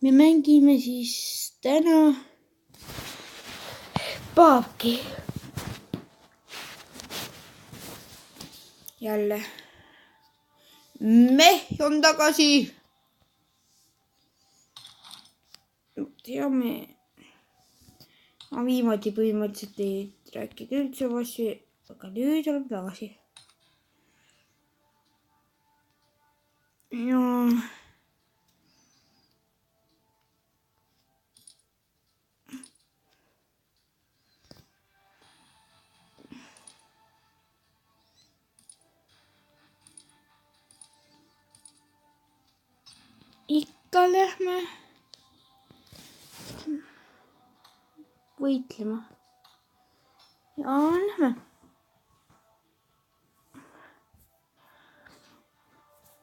me mängime siis täna paaki. Jälle. Meh on tagasi. Teame. Ma viimati põhimõtteliselt ei rääkinud üldse vassi, aga nüüd olen tagasi. Ja ikka lähme võitlema. Ja lähme.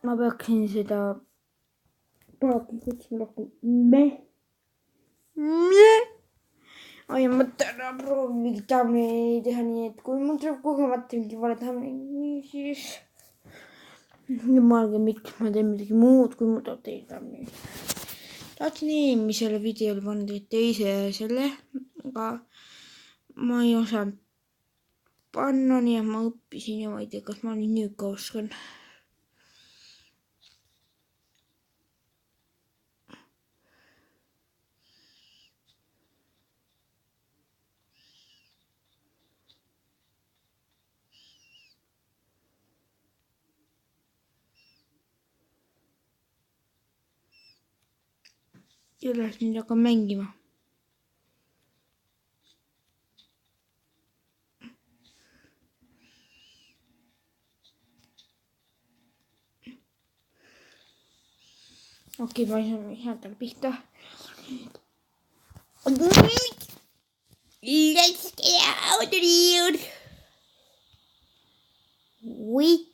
Ma peaksin seda paaki kutsuma rohkem Ai, ma täna proovin mingi thumbnaili teha nii, et kui mul tuleb kogemata mingi vale thumbnaili, siis mõelge, miks ma teen midagi muud, kui ma tahan teha thumbnaili. Tahtsin eelmisele videole panna teise selle, aga ma ei osanud panna, nii et ma õppisin ja ma ei tea, kas ma nüüd ka oskan. Ja läks nüüd aga mängima. Okei, ma ei saa headel pihta. Let's get out of here. Wait.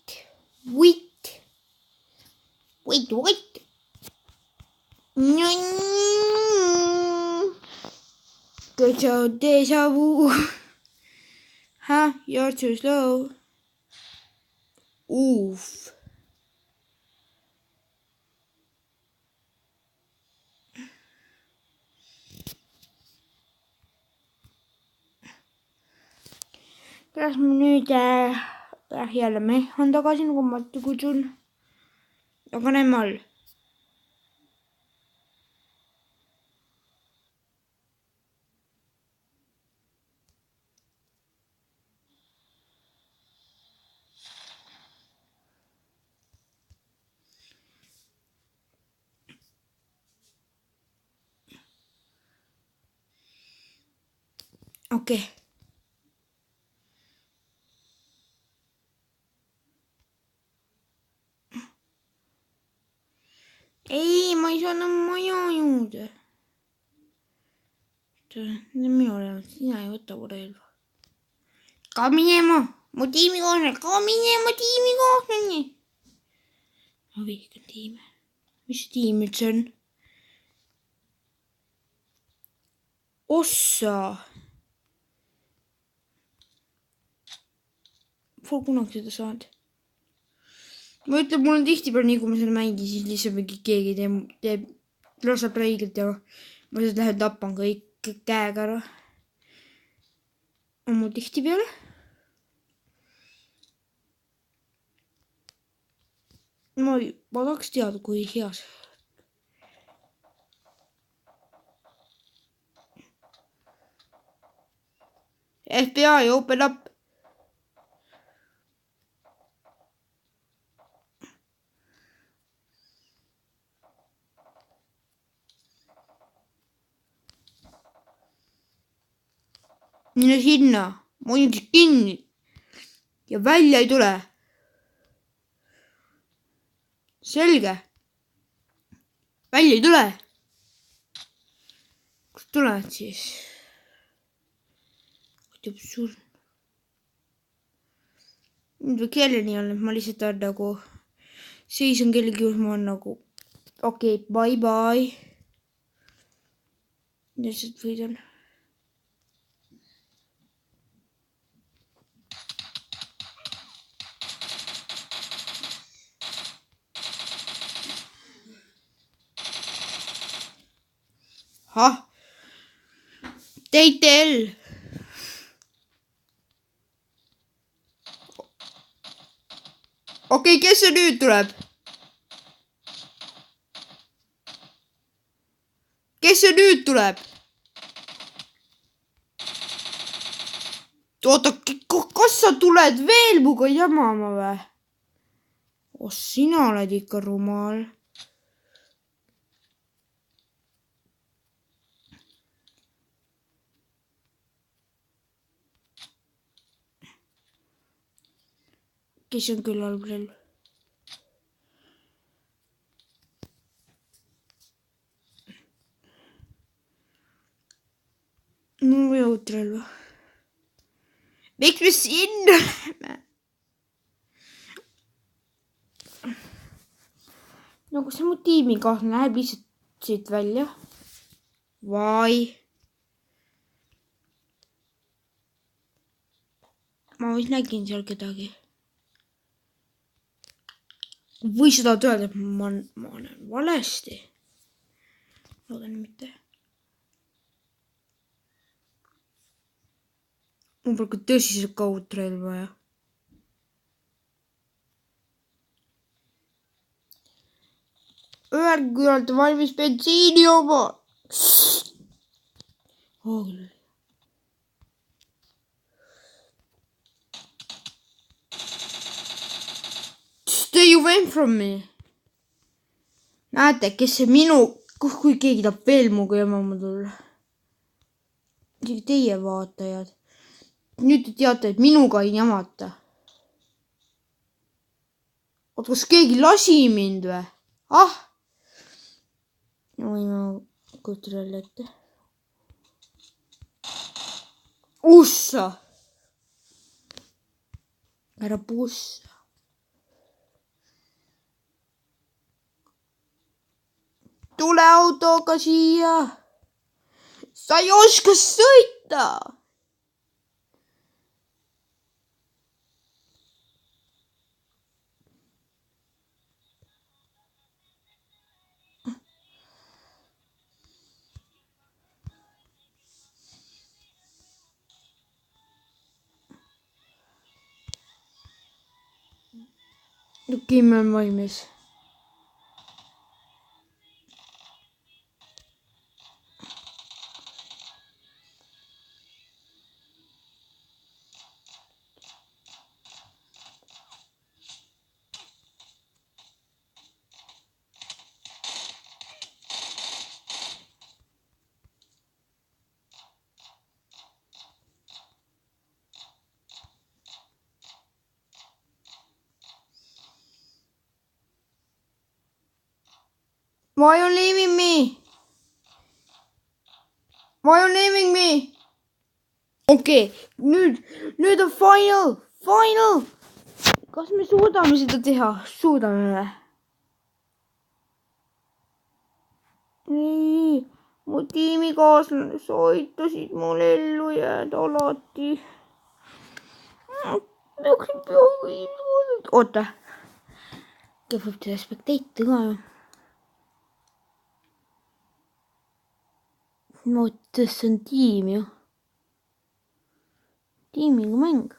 Deja vu. Huh? You're too slow. Oof. Kas ma nüüd jälle meh on tagasi, nagu ma kutsun. Aga näeme all. Okei. Ei, ma ei saa enam maja juurde. Minu relv, sina ei võta mu relva. Ka minema, mu tiimikaaslane, Ma vihkan tiime. Mis tiim üldse on? Ossa. Pole kunagi seda saanud. Ma ütlen, mul on tihtipeale nii, kui ma selle mängin, siis lihtsalt mingi keegi teeb laseb räigelt ja ma siis lähen tappan kõik käega ära. On mul tihtipeale. Ma tahaks teada, kui hea see. FBI, open up. Mine sinna, ma olin kinni ja välja ei tule. Selge. Välja ei tule. Kust tuled siis? Absurd. Nüüd või kelleni on, et ma lihtsalt olen nagu seisun kellegi juures, ma olen nagu okei, bye. Lihtsalt võidan. ahah. TTL. Okei, kes see nüüd tuleb? Kes see nüüd tuleb? Oota, kas sa tuled veel muga jamama või? Oh, sina oled ikka rumal. Kes on küllal relv? Mul või uut relva. Miks me sinna läheme? No kas see mu tiimikaaslane läheb lihtsalt siit välja? Vai? Ma vist nägin seal kedagi. Või sa tahad öelda, et ma olen valesti? Loodan mitte. Mul praegu tõsiselt kaudrelva ja. Öelge, kui olete valmis bensiini oma. Stay away from me. Näete, kes see minu, kui keegi tahab veel muga jamama tulla. Isegi teie vaatajad. Nüüd te teate, et minuga ei jamata. Oot, kas keegi lasi mind või? Ah! Oi, ma kujutan jälle ette. Ussa! Ära pussa. Tule autoga siia! Sa ei oska sõita! Okei, ma olen valmis. Why are you leaving me? Why are you leaving me? Okei, nüüd on final. Kas me suudame seda teha? Suudame või? Nii, mu tiimikaaslane soitasid mul ellu jääda alati. Oota, võib teha spekteite ka ju. Ma mõttes see on tiim ju. Tiimiga mäng.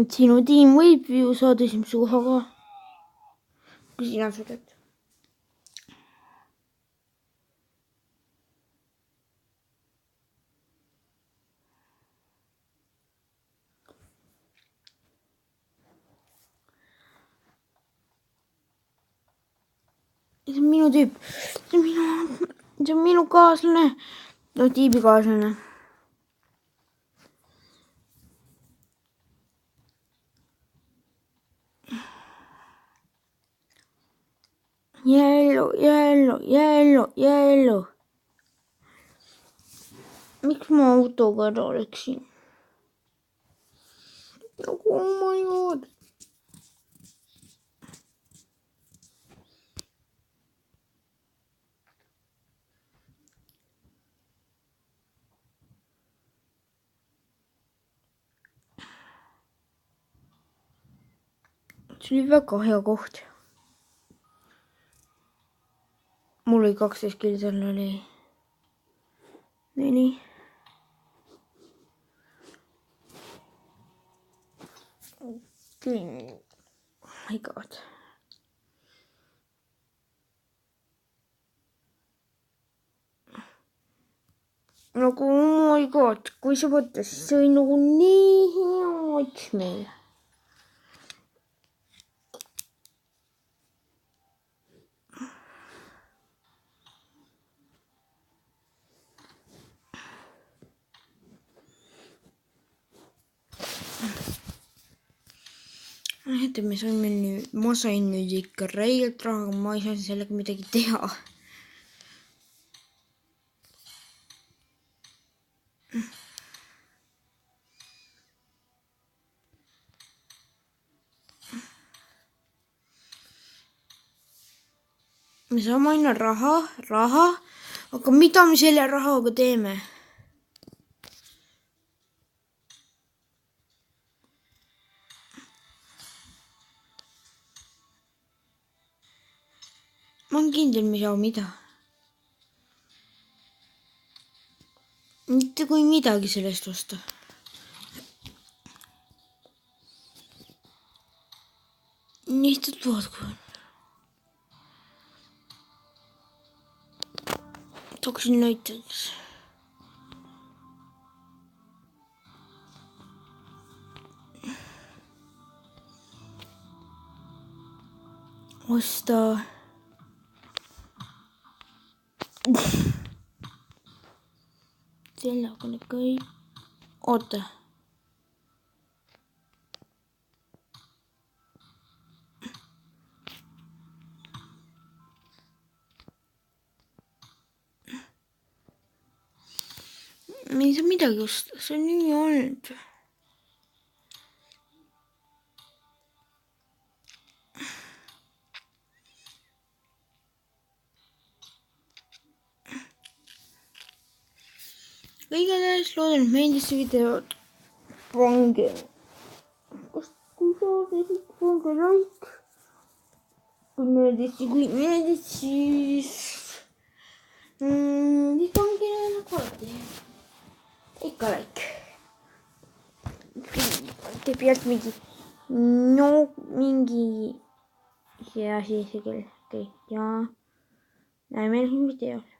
Et sinu tiim võib ju saada esimese koha ka. Kui sina suudad. See on minu tüüp. See on minu kaaslane. No tiimikaaslane. Yellow. Miks ma autoga ära oleksin? Oh my god. See oli väga hea koht. mul oli 12 killi, tal oli 4. My god. Nagu oh my god, kui sa mõtled, siis see oli nagu nii hea matš meil. Ma sain nüüd ikka räigelt raha, aga ma ei saa sellega midagi teha. Me saame aina raha, aga mida me selle rahaga teeme? Ma olen kindel, me ei saa mida. Mitte kui midagi sellest osta. Lihtsalt vaadku. Tooksin näiteks. Osta. Sellega nüüd kõik. Oota. Me ei saa midagi osta, see on nii olnud. Igatahes loodan, et meeldis see video. Pange. Kui soovisid, pange like. Kui meeldis, siis pange nagu alati. Ikka like. Teeb jälle mingi hea asi isegi. Ja näeme järgmises videos.